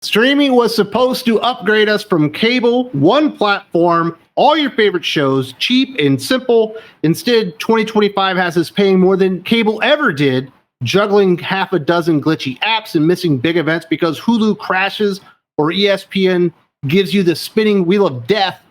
Streaming was supposed to upgrade us from cable, one platform, all your favorite shows, cheap and simple. Instead, 2025 has us paying more than cable ever did, juggling half a dozen glitchy apps and missing big events because Hulu crashes or ESPN gives you the spinning wheel of death.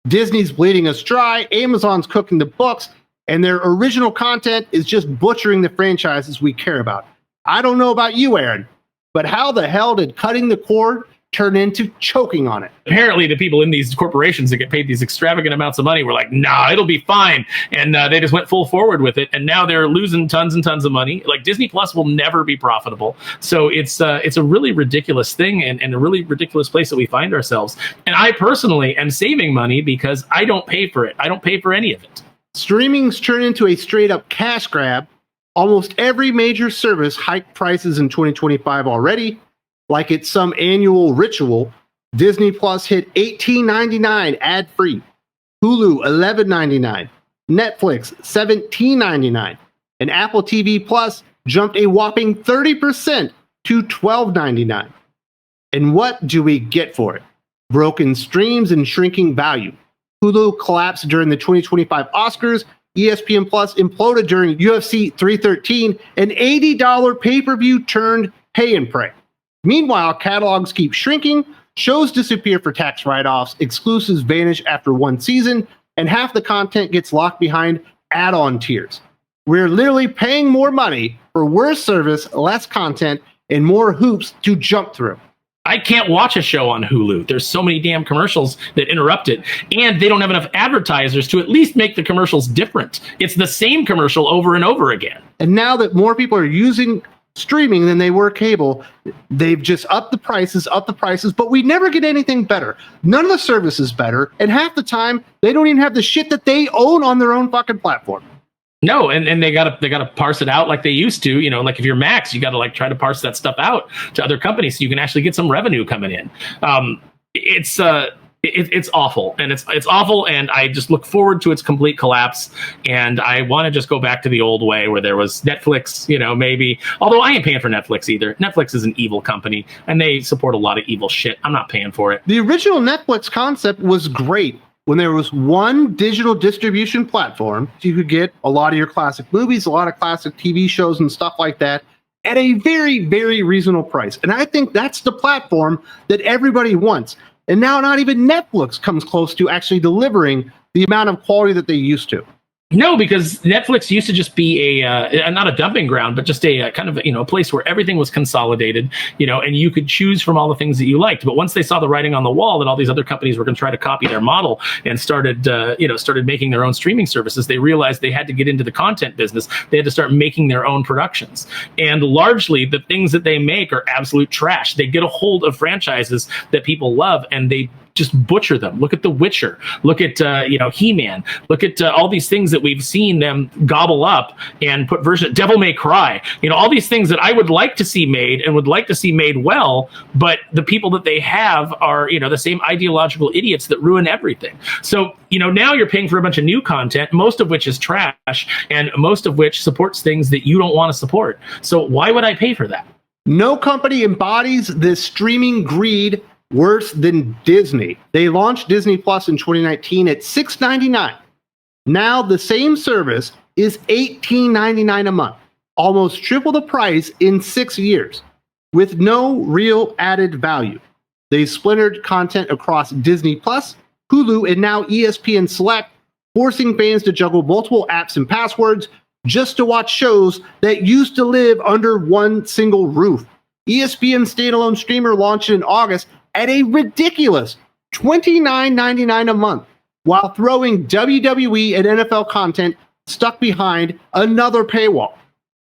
Disney's bleeding us dry, Amazon's cooking the books, and their original content is just butchering the franchises we care about. I don't know about you, Aaron, but how the hell did cutting the cord turn into choking on it? Apparently, the people in these corporations that get paid these extravagant amounts of money were like, nah, it'll be fine. And they just went full forward with it. And now they're losing tons and tons of money. Like, Disney Plus will never be profitable. So it's a really ridiculous thing and a really ridiculous place that we find ourselves. And I personally am saving money because I don't pay for it. I don't pay for any of it. Streaming's turned into a straight-up cash grab. Almost every major service hiked prices in 2025 already. Like it's some annual ritual. Disney Plus hit $18.99 ad-free, Hulu $11.99, Netflix $17.99, and Apple TV Plus jumped a whopping 30% to $12.99. And what do we get for it? Broken streams and shrinking value. Hulu collapsed during the 2025 Oscars. ESPN Plus imploded during UFC 313. An $80 pay-per-view turned pay and pray. Meanwhile, catalogs keep shrinking, shows disappear for tax write-offs, exclusives vanish after one season, and half the content gets locked behind add-on tiers. We're literally paying more money for worse service, less content, and more hoops to jump through. I can't watch a show on Hulu. There's so many damn commercials that interrupt it. And they don't have enough advertisers to at least make the commercials different. It's the same commercial over and over again. And now that more people are using streaming than they were cable, they've just upped the prices, but we never get anything better. None of the service is better. And half the time, they don't even have the shit that they own on their own fucking platform. No, and they gotta parse it out like they used to. You know, like if you're Max, you gotta like try to parse that stuff out to other companies so you can actually get some revenue coming in. It's awful, and it's awful, and I just look forward to its complete collapse. And I want to just go back to the old way where there was Netflix. You know, maybe. Although I ain't paying for Netflix either. Netflix is an evil company, and they support a lot of evil shit. I'm not paying for it. The original Netflix concept was great. When there was one digital distribution platform, you could get a lot of your classic movies, a lot of classic TV shows and stuff like that at a very, very reasonable price. And I think that's the platform that everybody wants. And now not even Netflix comes close to actually delivering the amount of quality that they used to. No, because Netflix used to just be a not a dumping ground, but just a kind of, you know, a place where everything was consolidated, you know, and you could choose from all the things that you liked. But once they saw the writing on the wall that all these other companies were going to try to copy their model and started making their own streaming services, they realized they had to get into the content business. They had to start making their own productions. And largely the things that they make are absolute trash. They get a hold of franchises that people love and they just butcher them. Look at The Witcher. Look at He-Man. Look at all these things that we've seen them gobble up and put Devil May Cry. You know, all these things that I would like to see made and would like to see made well, but the people that they have are, you know, the same ideological idiots that ruin everything. So, you know, now you're paying for a bunch of new content, most of which is trash and most of which supports things that you don't want to support. So why would I pay for that? No company embodies this streaming greed worse than Disney. They launched Disney Plus in 2019 at $6.99. Now the same service is $18.99 a month, almost triple the price in 6 years, with no real added value. They splintered content across Disney Plus, Hulu, and now ESPN Select, forcing fans to juggle multiple apps and passwords just to watch shows that used to live under one single roof. ESPN standalone streamer launched in August at a ridiculous $29.99 a month, while throwing WWE and NFL content stuck behind another paywall.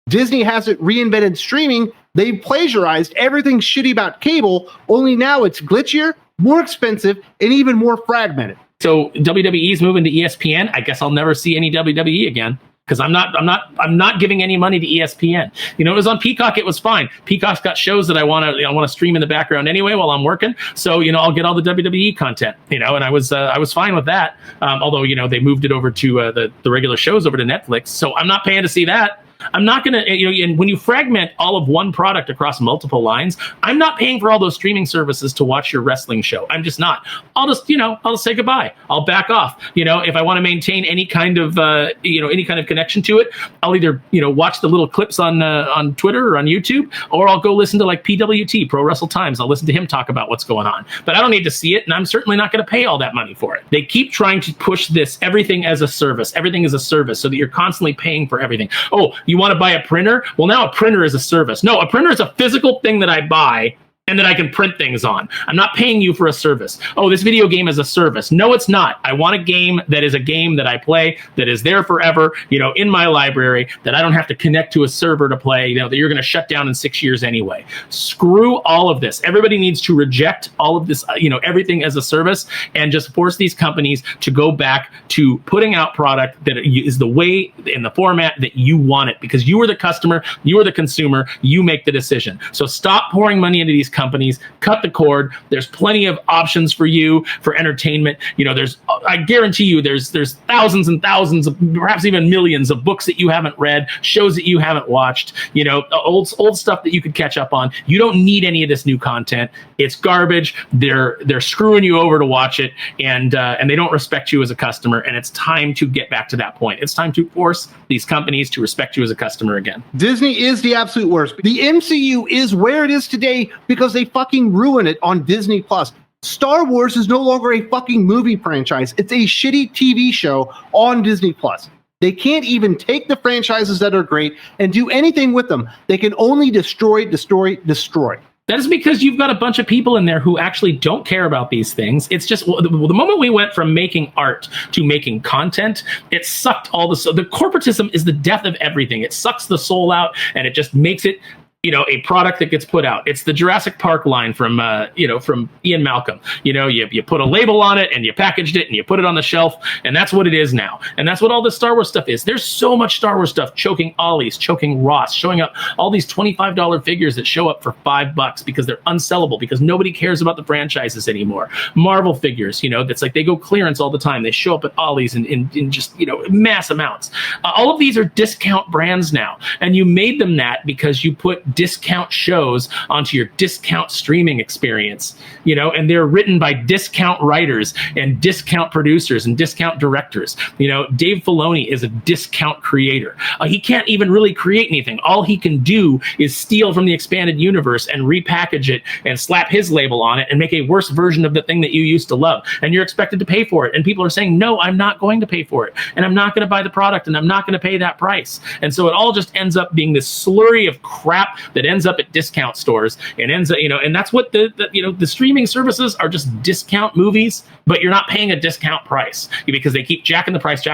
Disney hasn't reinvented streaming. They've plagiarized everything shitty about cable, only now it's glitchier, more expensive, and even more fragmented. So WWE's moving to ESPN. I guess I'll never see any WWE again. Because I'm not giving any money to ESPN. You know, it was on Peacock. It was fine. Peacock's got shows that I want to stream in the background anyway while I'm working. So, you know, I'll get all the WWE content. You know, and I was fine with that. Although, you know, they moved it over to the regular shows over to Netflix. So I'm not paying to see that. I'm not going to, and when you fragment all of one product across multiple lines, I'm not paying for all those streaming services to watch your wrestling show. I'm just not. I'll just say goodbye. I'll back off. If I want to maintain any kind of, any kind of connection to it, I'll either, watch the little clips on Twitter or on YouTube, or I'll go listen to like PWT, Pro Wrestle Times. I'll listen to him talk about what's going on. But I don't need to see it, and I'm certainly not going to pay all that money for it. They keep trying to push this everything as a service. Everything is a service, so that you're constantly paying for everything. Oh, you want to buy a printer? Well, now a printer is a service. No, a printer is a physical thing that I buy and that I can print things on. I'm not paying you for a service. Oh, this video game is a service. No, it's not. I want a game that is a game that I play, that is there forever, in my library, that I don't have to connect to a server to play, that you're going to shut down in 6 years anyway. Screw all of this. Everybody needs to reject all of this, everything as a service, and just force these companies to go back to putting out product that is the way, in the format that you want it, because you are the customer, you are the consumer, you make the decision. So stop pouring money into these companies, cut the cord. There's plenty of options for you for entertainment. I guarantee you there's thousands and thousands of, perhaps even millions of books that you haven't read, shows that you haven't watched, old stuff that you could catch up on. You don't need any of this new content. It's garbage. They're screwing you over to watch it, and they don't respect you as a customer, and it's time to get back to that point. It's time to force these companies to respect you as a customer again. Disney is the absolute worst. The MCU is where it is today because they fucking ruin it on Disney Plus. Star Wars is no longer a fucking movie franchise. It's a shitty TV show on Disney Plus. They can't even take the franchises that are great and do anything with them. They can only destroy. That is because you've got a bunch of people in there who actually don't care about these things. It's just the moment we went from making art to making content, it sucked all the corporatism is the death of everything. It sucks the soul out, and it just makes it a product that gets put out. It's the Jurassic Park line from Ian Malcolm. You put a label on it and you packaged it and you put it on the shelf, and that's what it is now. And that's what all this Star Wars stuff is. There's so much Star Wars stuff choking Ollie's, choking Ross, showing up all these $25 figures that show up for $5 because they're unsellable, because nobody cares about the franchises anymore. Marvel figures, that's like they go clearance all the time. They show up at Ollie's in just, mass amounts. All of these are discount brands now, and you made them that because you put discount shows onto your discount streaming experience, and they're written by discount writers and discount producers and discount directors. Dave Filoni is a discount creator. He can't even really create anything. All he can do is steal from the expanded universe and repackage it and slap his label on it and make a worse version of the thing that you used to love. And you're expected to pay for it. And people are saying, no, I'm not going to pay for it. And I'm not going to buy the product, and I'm not going to pay that price. And so it all just ends up being this slurry of crap that ends up at discount stores and ends up, and that's what the streaming services are, just discount movies, but you're not paying a discount price because they keep jacking the price,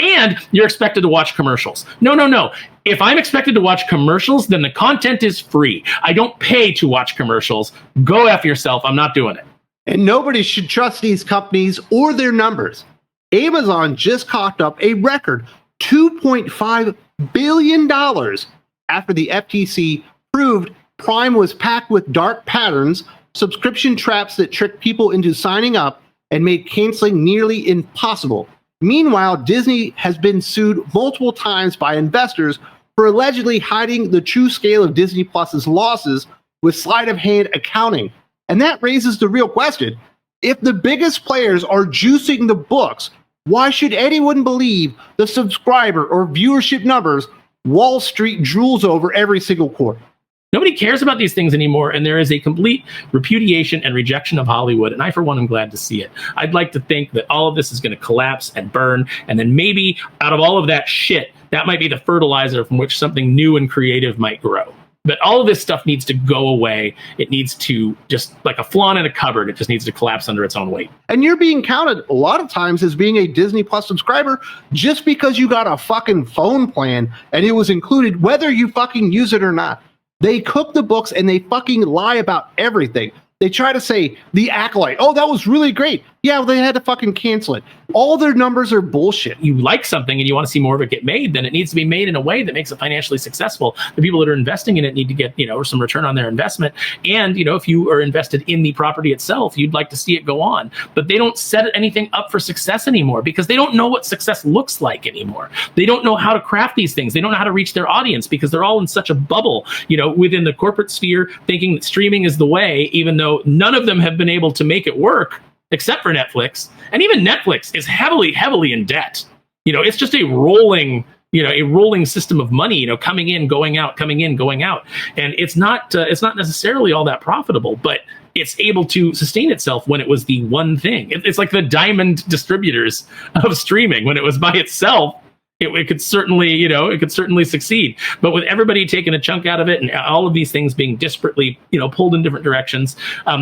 and you're expected to watch commercials. No. If I'm expected to watch commercials, then the content is free. I don't pay to watch commercials. Go F yourself. I'm not doing it. And nobody should trust these companies or their numbers. Amazon just coughed up a record $2.5 billion after the FTC proved Prime was packed with dark patterns, subscription traps that tricked people into signing up and made canceling nearly impossible. Meanwhile, Disney has been sued multiple times by investors for allegedly hiding the true scale of Disney Plus's losses with sleight-of-hand accounting. And that raises the real question. If the biggest players are juicing the books, why should anyone believe the subscriber or viewership numbers Wall Street drools over every single quarter? Nobody cares about these things anymore, and there is a complete repudiation and rejection of Hollywood, and I, for one, am glad to see it. I'd like to think that all of this is going to collapse and burn, and then maybe out of all of that shit, that might be the fertilizer from which something new and creative might grow. But all of this stuff needs to go away. It needs to, just like a flawn in a cupboard, it just needs to collapse under its own weight. And you're being counted a lot of times as being a Disney Plus subscriber just because you got a fucking phone plan and it was included whether you fucking use it or not. They cook the books and they fucking lie about everything. They try to say the Acolyte, oh, that was really great. Yeah, well, they had to fucking cancel it. All their numbers are bullshit. You like something and you want to see more of it get made, then it needs to be made in a way that makes it financially successful. The people that are investing in it need to get, some return on their investment. And, if you are invested in the property itself, you'd like to see it go on. But they don't set anything up for success anymore because they don't know what success looks like anymore. They don't know how to craft these things. They don't know how to reach their audience because they're all in such a bubble, within the corporate sphere, thinking that streaming is the way, even though none of them have been able to make it work. Except for Netflix. And even Netflix is heavily, heavily in debt. It's just a rolling system of money, coming in, going out, coming in, going out. And it's not necessarily all that profitable, but it's able to sustain itself when it was the one thing. It's like the diamond distributors of streaming. When it was by itself, it could certainly succeed. But with everybody taking a chunk out of it and all of these things being disparately, pulled in different directions,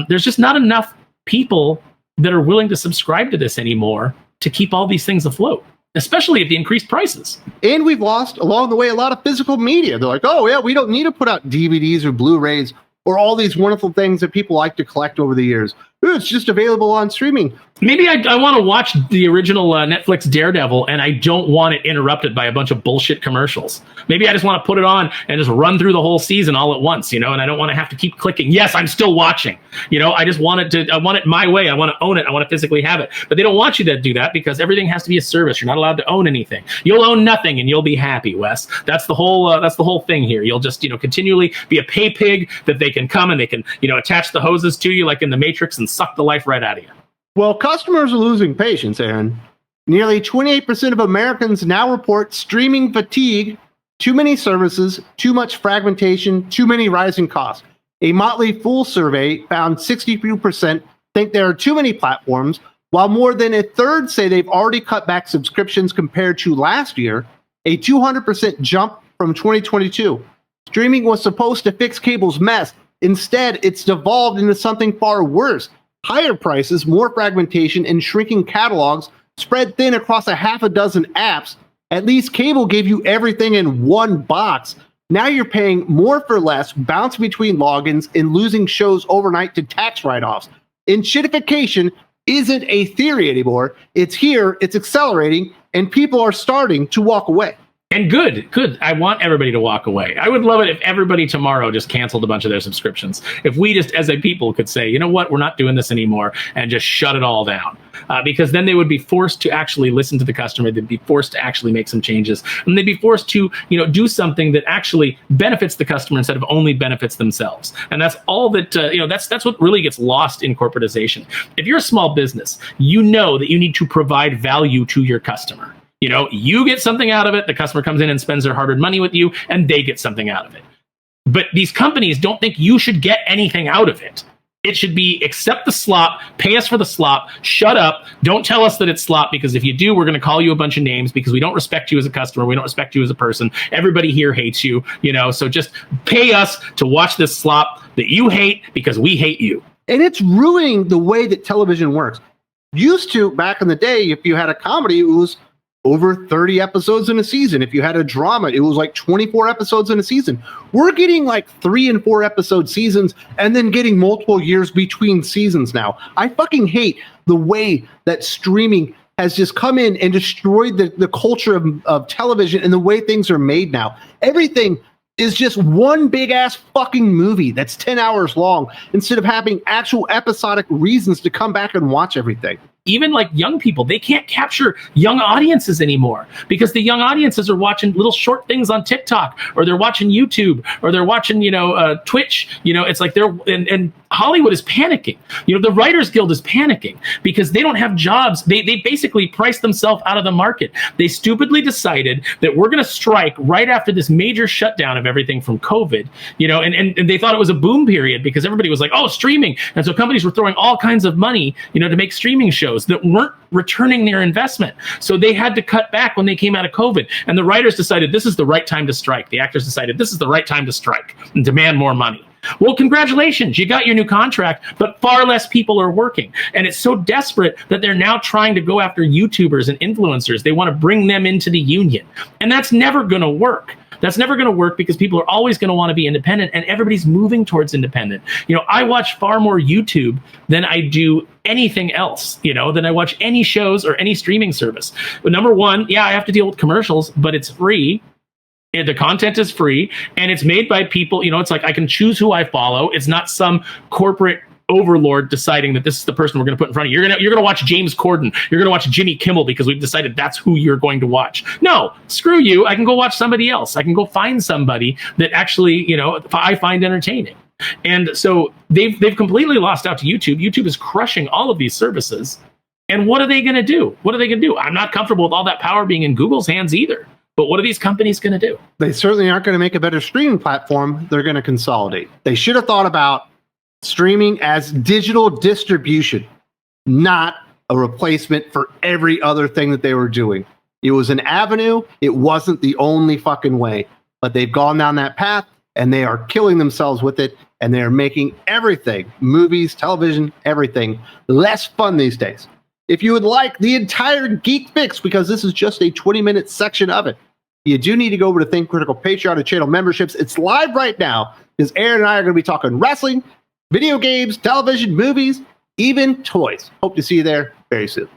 there's just not enough people that are willing to subscribe to this anymore to keep all these things afloat, especially at the increased prices. And we've lost along the way a lot of physical media. They're like, oh yeah, we don't need to put out DVDs or Blu-rays or all these wonderful things that people like to collect over the years. It's just available on streaming. Maybe I want to watch the original Netflix Daredevil, and I don't want it interrupted by a bunch of bullshit commercials. Maybe I just want to put it on and just run through the whole season all at once, and I don't want to have to keep clicking. Yes, I'm still watching. I just want it my way. I want to own it. I want to physically have it. But they don't want you to do that because everything has to be a service. You're not allowed to own anything. You'll own nothing and you'll be happy, Wes. That's the whole thing here. You'll just, continually be a pay pig that they can come and they can, attach the hoses to you like in the Matrix and suck the life right out of you. Well, customers are losing patience, Aaron. Nearly 28% of Americans now report streaming fatigue, too many services, too much fragmentation, too many rising costs. A Motley Fool survey found 62% think there are too many platforms, while more than a third say they've already cut back subscriptions compared to last year, a 200% jump from 2022. Streaming was supposed to fix cable's mess. Instead, it's devolved into something far worse. Higher prices, more fragmentation, and shrinking catalogs spread thin across a half a dozen apps. At least cable gave you everything in one box. Now you're paying more for less, bouncing between logins, and losing shows overnight to tax write-offs. Enshittification isn't a theory anymore. It's here, it's accelerating, and people are starting to walk away. And good. I want everybody to walk away. I would love it if everybody tomorrow just canceled a bunch of their subscriptions. If we just, as a people, could say, you know what, we're not doing this anymore, and just shut it all down. Because then they would be forced to actually listen to the customer. They'd be forced to actually make some changes. And they'd be forced to, do something that actually benefits the customer instead of only benefits themselves. And that's all that, that's what really gets lost in corporatization. If you're a small business, you know that you need to provide value to your customer. You get something out of it. The customer comes in and spends their hard-earned money with you, and they get something out of it. But these companies don't think you should get anything out of it. It should be accept the slop, pay us for the slop, shut up, don't tell us that it's slop, because if you do, we're going to call you a bunch of names because we don't respect you as a customer, we don't respect you as a person. Everybody here hates you, so just pay us to watch this slop that you hate because we hate you. And it's ruining the way that television works. Used to, back in the day, if you had a comedy, it was over 30 episodes in a season. If you had a drama, it was like 24 episodes in a season. We're getting like 3 and 4 episode seasons and then getting multiple years between seasons now. I fucking hate the way that streaming has just come in and destroyed the culture of television and the way things are made now. Everything is just one big ass fucking movie that's 10 hours long instead of having actual episodic reasons to come back and watch everything. Even like young people, they can't capture young audiences anymore because the young audiences are watching little short things on TikTok, or they're watching YouTube, or they're watching, Twitch. It's like and Hollywood is panicking. The Writers Guild is panicking because they don't have jobs. They basically priced themselves out of the market. They stupidly decided that we're going to strike right after this major shutdown of everything from COVID, and they thought it was a boom period because everybody was like, oh, streaming. And so companies were throwing all kinds of money, to make streaming shows that weren't returning their investment. So they had to cut back when they came out of COVID. And the writers decided this is the right time to strike. The actors decided this is the right time to strike and demand more money. Well, congratulations, you got your new contract, but far less people are working. And it's so desperate that they're now trying to go after YouTubers and influencers. They want to bring them into the union. And that's never going to work. That's never going to work because people are always going to want to be independent, and everybody's moving towards independent. I watch far more YouTube than I do anything else, than I watch any shows or any streaming service. But number one, I have to deal with commercials, but it's free. The content is free, and it's made by people. It's like I can choose who I follow. It's not some corporate overlord deciding that this is the person we're going to put in front of you. You're going to watch James Corden. You're going to watch Jimmy Kimmel because we've decided that's who you're going to watch. No, screw you. I can go watch somebody else. I can go find somebody that actually, I find entertaining. And so they've completely lost out to YouTube. YouTube is crushing all of these services. And what are they going to do? What are they going to do? I'm not comfortable with all that power being in Google's hands either. But what are these companies going to do? They certainly aren't going to make a better streaming platform. They're going to consolidate. They should have thought about streaming as digital distribution, not a replacement for every other thing that they were doing. It was an avenue. It wasn't the only fucking way. But they've gone down that path, and they are killing themselves with it, and they are making everything, movies, television, everything, less fun these days. If you would like the entire Geek Fix, because this is just a 20-minute section of it, you do need to go over to Think Critical Patreon and channel memberships. It's live right now because Aaron and I are going to be talking wrestling, video games, television, movies, even toys. Hope to see you there very soon.